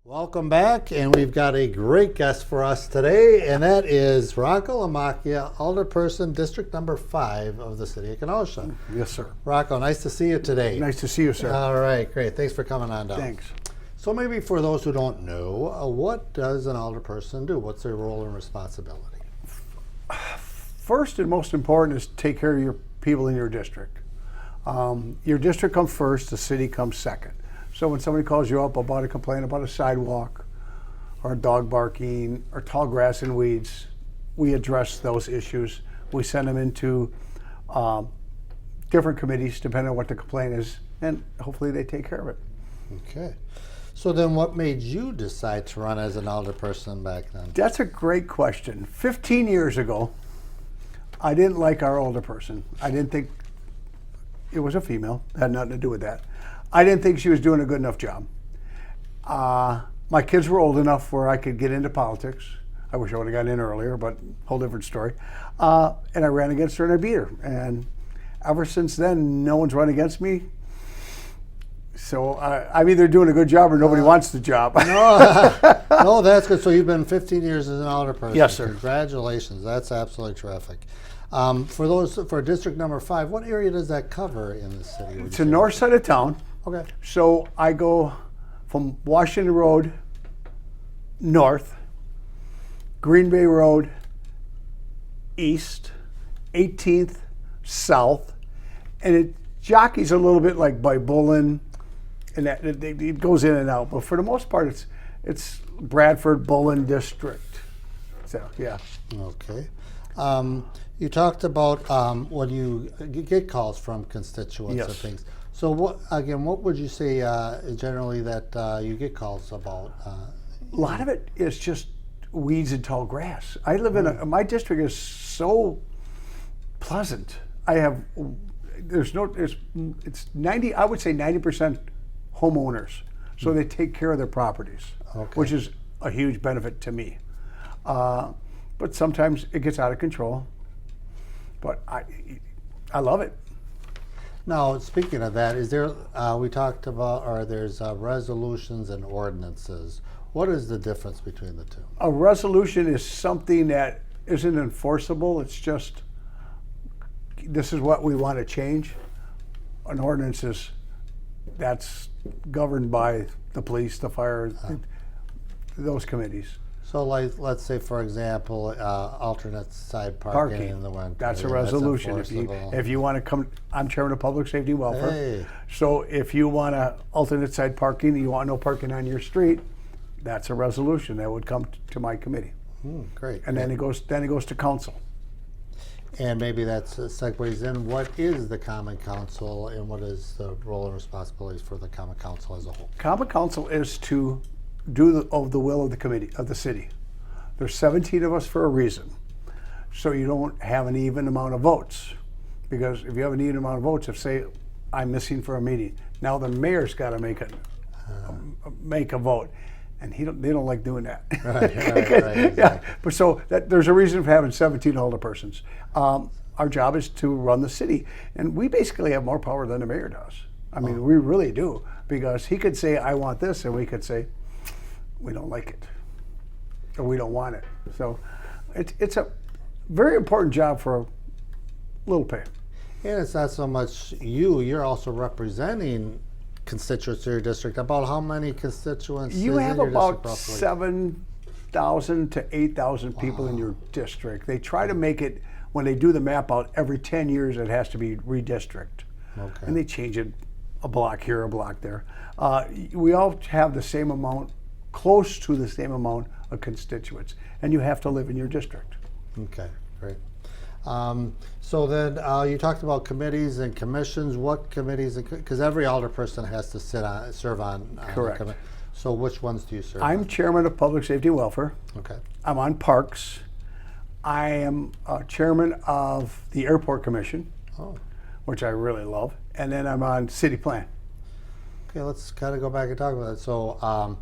Welcome back, and we've got a great guest for us today, and that is Rocco Lamacchia Alderperson, District number 5 of the City of Kenosha. Yes, sir. Rocco, nice to see you today. Nice to see you, sir. All right, great. Thanks for coming on down. Thanks. So maybe for those who don't know, what does an alderperson do? What's their role and responsibility? First and most important is take care of your people in your district. Your district comes first, the city comes second. So when somebody calls you up about a complaint about a sidewalk or a dog barking or tall grass and weeds, we address those issues. We send them into different committees depending on what the complaint is, and hopefully they take care of it. Okay. So then what made you decide to run as an alderperson back then? That's a great question. 15 years ago, I didn't like our alderperson. I didn't think it was a female. It had nothing to do with that. I didn't think she was doing a good enough job. My kids were old enough where I could get into politics. I wish I would have gotten in earlier, but whole different story. And I ran against her and I beat her. And ever since then, no one's run against me. So I'm either doing a good job or nobody wants the job. No, that's good. So you've been 15 years as an alderperson. Yes, sir. Congratulations. That's absolutely terrific. For District number 5, what area does that cover in the city? It's the north side of town. Okay. So I go from Washington Road north, Green Bay Road east, 18th south, and it jockeys a little bit like by Bullen, and that it goes in and out. But for the most part, it's Bradford, Bullen district. So yeah. Okay. You talked about when you get calls from constituents Yes. and things. So what would you say generally that you get calls about? A lot of it is just weeds and tall grass. I live in my district is so pleasant. I have it's 90. I would say 90% homeowners, so they take care of their properties, which is a huge benefit to me. But sometimes it gets out of control. But I love it. Now, speaking of that, is there, we talked about, or there's resolutions and ordinances. What is the difference between the two? A resolution is something that isn't enforceable. It's just, this is what we want to change. An ordinance is, that's governed by the police, the fire, those committees. So, like, let's say, for example, alternate side parking in the winter. That's a resolution. If you want to come, I'm chairman of public safety and welfare. Hey. So if you want to alternate side parking, you want no parking on your street, that's a resolution that would come to my committee. Great. And then it goes to council. And maybe that's segues in. What is the Common Council, and what is the role and responsibilities for the Common Council as a whole? Common Council is to do the will of the committee, of the city. There's 17 of us for a reason. So you don't have an even amount of votes. Because if you have an even amount of votes, if say I'm missing for a meeting, now the mayor's got to make a vote. And they don't like doing that. Right, exactly. Yeah, but so there's a reason for having 17 alderpersons. Our job is to run the city. And we basically have more power than the mayor does. I mean, we really do. Because he could say, I want this, and we could say, we don't like it, or we don't want it. So it's a very important job for a little pay. And it's not so much you're also representing constituents in your district. About how many constituents You have in your about district, 7,000 to 8,000 people in your district. They try to make it, when they do the map out, every 10 years it has to be redistricted. Okay. And they change it a block here, a block there. We all have the same amount, close to the same amount of constituents, and you have to live in your district. Okay, great. So then you talked about committees and commissions. What committees? Because every alderperson has to serve on. Correct. So which ones do you serve? I'm chairman of public safety and welfare. Okay. I'm on parks. I am chairman of the airport commission, which I really love, and then I'm on city plan. Okay, let's kind of go back and talk about it. So.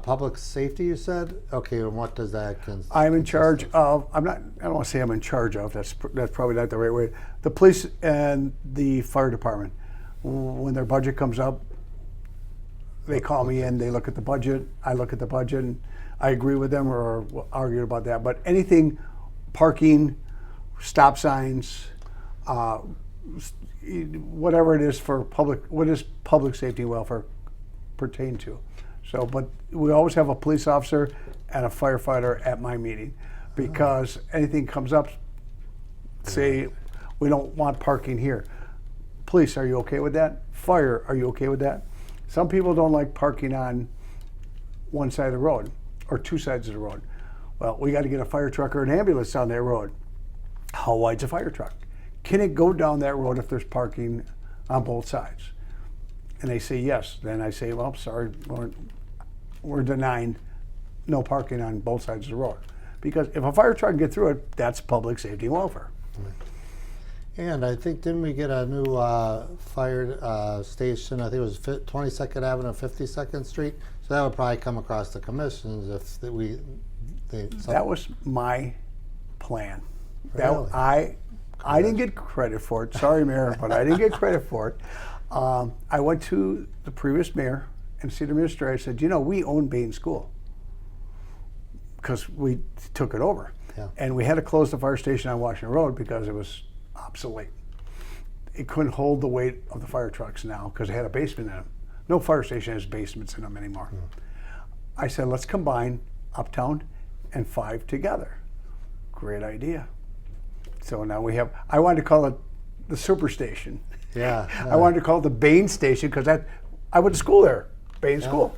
Public safety, you said? Okay, and what does that consist of? I'm in charge of, I don't want to say I'm in charge of, that's probably not the right way. The police and the fire department, when their budget comes up, They call me in, they look at the budget, I look at the budget, and I agree with them or argue about that. But anything, parking, stop signs, whatever it is for public, what does public safety and welfare pertain to? So, but we always have a police officer and a firefighter at my meeting, because anything comes up, say, we don't want parking here. Police, are you okay with that? Fire, are you okay with that? Some people don't like parking on one side of the road or two sides of the road. Well, we got to get a fire truck or an ambulance down that road. How wide's a fire truck? Can it go down that road if there's parking on both sides? And they say yes. Then I say, well, sorry, we're denying no parking on both sides of the road. Because if a fire truck can get through it, that's public safety and welfare. And I think, didn't we get a new fire station? I think it was 22nd Avenue, 52nd Street. So that would probably come across the commissions if That was my plan. Really? I didn't get credit for it. Sorry, Mayor, but I didn't get credit for it. I went to the previous mayor and city administrator. I said, we own Bain School, because we took it over. Yeah. And we had to close the fire station on Washington Road because it was obsolete. It couldn't hold the weight of the fire trucks now because it had a basement in them. No fire station has basements in them anymore. I said, let's combine Uptown and 5 together. Great idea. So now we have, I wanted to call it the Superstation. Yeah. I wanted to call it the Bain Station because I went to school there, Bain School.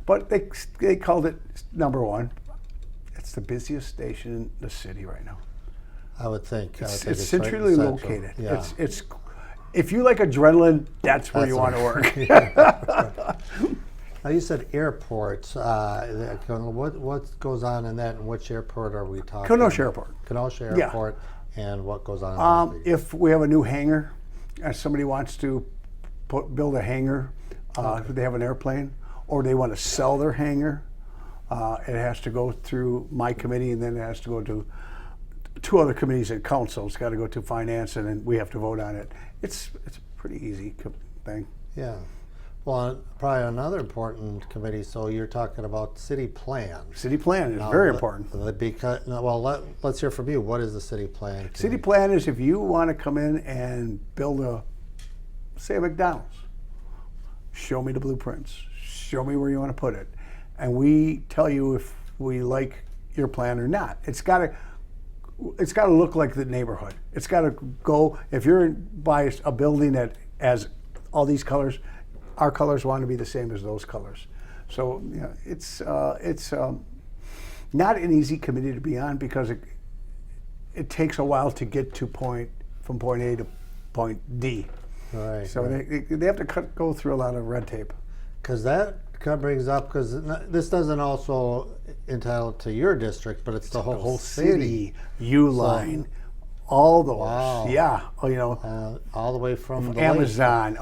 But they called it number 1. It's the busiest station in the city right now. I would think. It's centrally located. Yeah. It's if you like adrenaline, that's where you want to work. Now you said airports. What goes on in that, and which airport are we talking? Kenosha Airport. Kenosha Airport, and what goes on? If we have a new hangar, and somebody wants to build a hangar, they have an airplane, or they want to sell their hangar, it has to go through my committee, and then it has to go to 2 other committees at council. It's got to go to finance, and then we have to vote on it. It's a pretty easy thing. Yeah. Well, probably another important committee. So you're talking about city plan. City plan is very important. Because let's hear from you. What is the city plan? City plan is if you want to come in and build say a McDonald's, show me the blueprints, show me where you want to put it, and we tell you if we like your plan or not. It's got to look like the neighborhood. It's got to go. If you're by a building that has all these colors, our colors want to be the same as those colors. So it's not an easy committee to be on because it takes a while to get from point A to point D. Right. So right. They have to go through a lot of red tape. Because that brings up, because this doesn't also entitle to your district, but it's the whole city. U-Line, all those. Wow. Yeah. All the way from the Amazon.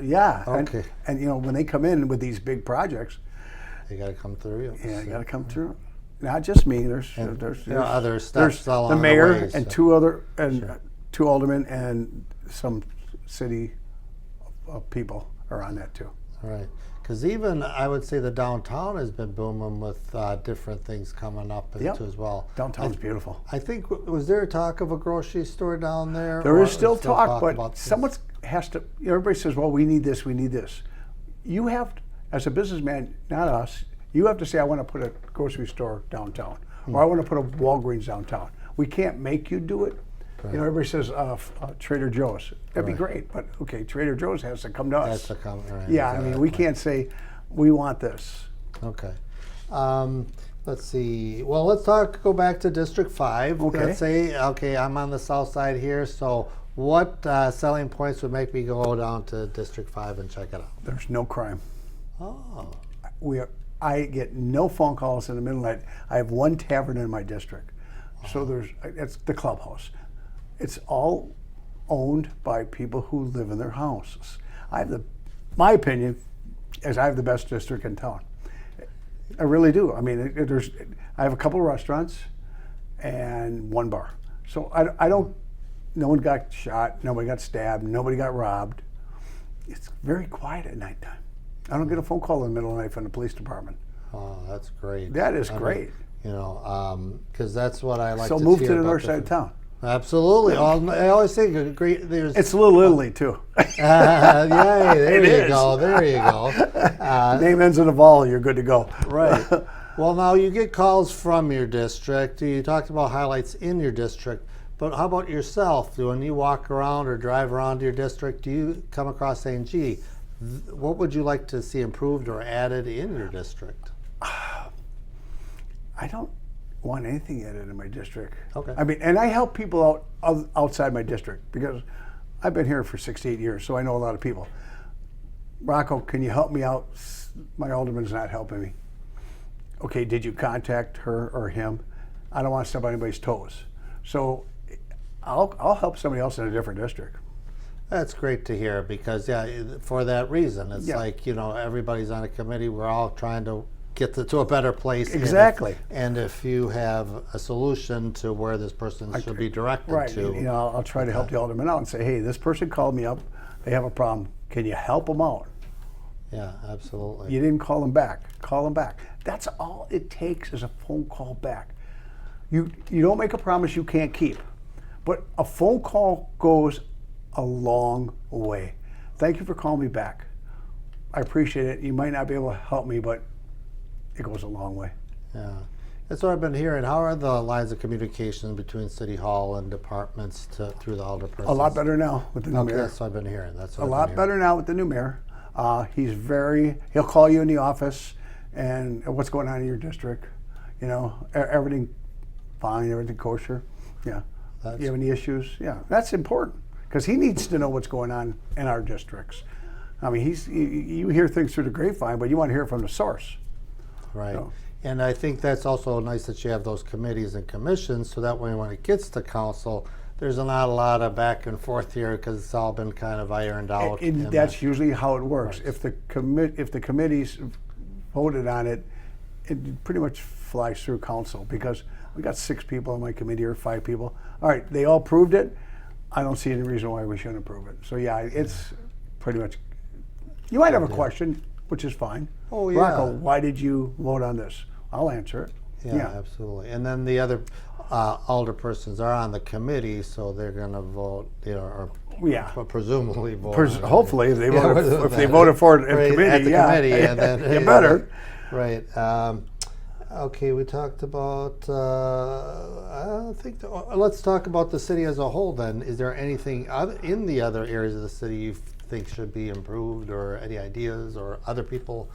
Yeah. Okay. And when they come in with these big projects, they got to come through you. Yeah, they got to come through. Not just me. There's other steps along the mayor the way, and so. 2 aldermen and some city people are on that too. All right. Because even I would say the downtown has been booming with different things coming up into as well. Downtown's beautiful. I think, was there talk of a grocery store down there? There is still talk, but about someone has to, everybody says, well, we need this, we need this. You have, as a businessman, not us, you have to say, I want to put a grocery store downtown, or I want to put a Walgreens downtown. We can't make you do it. Right. Everybody says Trader Joe's. That'd be great, but okay, Trader Joe's has to come to us. Has to come, right. Yeah, exactly. I mean, we can't say, we want this. Okay. Let's see. Well, let's go back to District 5. Okay. Let's say, okay, I'm on the south side here, so what selling points would make me go down to District 5 and check it out? There's no crime. Oh. I get no phone calls in the middle of the night. I have 1 tavern in my district. So it's the clubhouse. It's all owned by people who live in their houses. My opinion is I have the best district in town. I really do. I mean, I have a couple of restaurants and 1 bar. So no one got shot, nobody got stabbed, nobody got robbed. It's very quiet at nighttime. I don't get a phone call in the middle of the night from the police department. Oh, that's great. That is I mean, great. you know, because that's what I like So to move hear to the about north side of different- town. Absolutely. I always think a great. There's It's a little Italy too. yeah. There It you is. go. There you go. Name ends in a vowel, you're good to go. Right. Well, now you get calls from your district. You talked about highlights in your district, but how about yourself? When you walk around or drive around your district, do you come across saying, "Gee, what would you like to see improved or added in your district?" I don't want anything added in my district. Okay. I mean, and I help people outside my district because I've been here for 68 years, so I know a lot of people. Rocco, can you help me out? My alderman's not helping me. Okay, did you contact her or him? I don't want to step on anybody's toes. So I'll help somebody else in a different district. That's great to hear because, yeah, for that reason, it's like, you know, everybody's on a committee. We're all trying to get to a better place. Exactly. And if you have a solution to where this person should be directed Right. to. You know, I'll try to help the alderman out and say, hey, this person called me up. They have a problem. Can you help them out? Yeah, absolutely. You didn't call them back. Call them back. That's all it takes is a phone call back. You don't make a promise you can't keep, but a phone call goes a long way. Thank you for calling me back. I appreciate it. You might not be able to help me, but it goes a long way. Yeah. That's what I've been hearing. How are the lines of communication between City Hall and departments through the alderperson? A lot better now with the new mayor. That's what I've been hearing. A lot better now with the new mayor. He'll call you in the office and what's going on in your district. You know, everything fine, everything kosher. Yeah. You have any issues? Yeah, that's important because he needs to know what's going on in our districts. I mean, you hear things through the grapevine, but you want to hear it from the source. Right. So. And I think that's also nice that you have those committees and commissions so that way when it gets to council, there's not a lot of back and forth here because it's all been kind of ironed out. And that's usually how it works. Right. If the committees voted on it, it pretty much flies through council because we got 6 people on my committee or 5 people. All right, they all approved it. I don't see any reason why we shouldn't approve it. So yeah, it's pretty much. You might have a question, which is fine. Oh yeah. Rocco, why did you vote on this? I'll answer it. Yeah, absolutely. And then the other alderpersons are on the committee, so they're going to vote, you know, or presumably vote. Hopefully, if they voted for it in committee, at the committee, and then you better. Right. Okay, we talked about. I think. Let's talk about the city as a whole. Then, is there anything in the other areas of the city you think should be improved, or any ideas, or other people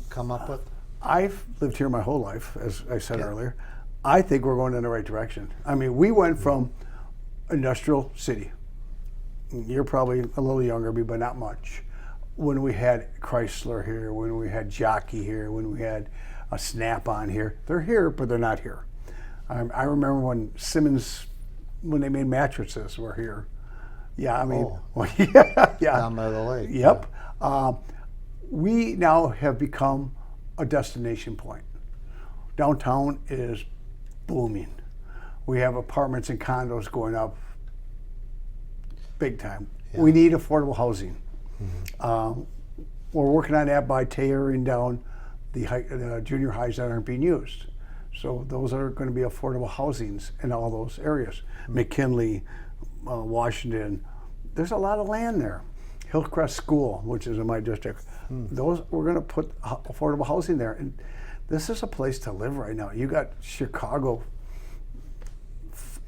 come up with? I've lived here my whole life, as I said earlier. I think we're going in the right direction. I mean, we went from industrial city. You're probably a little younger, but not much. When we had Chrysler here, when we had Jockey here, when we had a Snap-on here. They're here, but they're not here. I remember when Simmons, when they made mattresses, were here. Yeah, I mean, yeah. Down by the lake. Yep. Yeah. We now have become a destination point. Downtown is booming. We have apartments and condos going up big time. Yeah. We need affordable housing. Mm-hmm. We're working on that by tearing down the junior highs that aren't being used. So those are going to be affordable housings in all those areas. Mm-hmm. McKinley, Washington, there's a lot of land there. Hillcrest School, which is in my district, those we're going to put affordable housing there. And this is a place to live right now. You got Chicago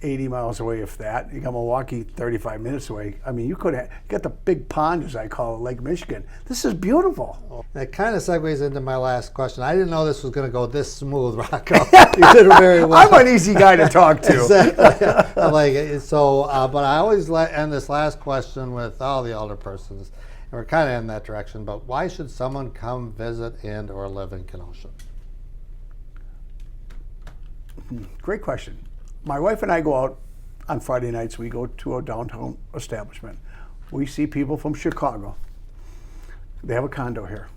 80 miles away, if that. You got Milwaukee 35 minutes away. I mean, you got the big pond, as I call it, Lake Michigan. This is beautiful. That kind of segues into my last question. I didn't know this was going to go this smooth, Rocco. You did very well. I'm an easy guy to talk to. Exactly. I like it. So, but I always end this last question with all the alderpersons, and we're kind of in that direction. But why should someone come visit and or live in Kenosha? Great question. My wife and I go out on Friday nights. We go to a downtown establishment. We see people from Chicago. They have a condo here.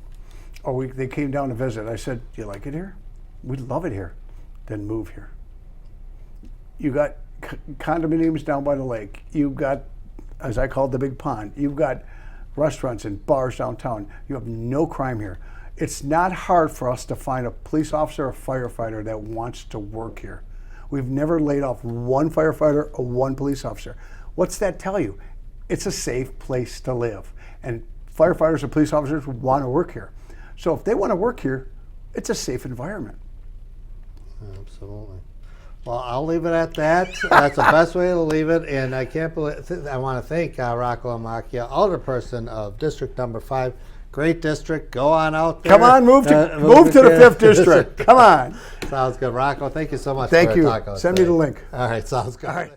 Or they came down to visit. I said, do you like it here? We love it here. Then move here. You got condominiums down by the lake. You've got, as I call it, the big pond. You've got restaurants and bars downtown. You have no crime here. It's not hard for us to find a police officer or firefighter that wants to work here. We've never laid off one firefighter or one police officer. What's that tell you? It's a safe place to live. And firefighters and police officers want to work here. So if they want to work here, it's a safe environment. Absolutely. Well, I'll leave it at that. That's the best way to leave it. And I can't believe, I want to thank Rocco Lamacchia, Alderperson of District Number 5. Great district. Go on out there. Come on, move to the 5th District. Come on. Sounds good. Rocco, thank you so much Thank for you. talking. Send me the link. All right, sounds good. All right.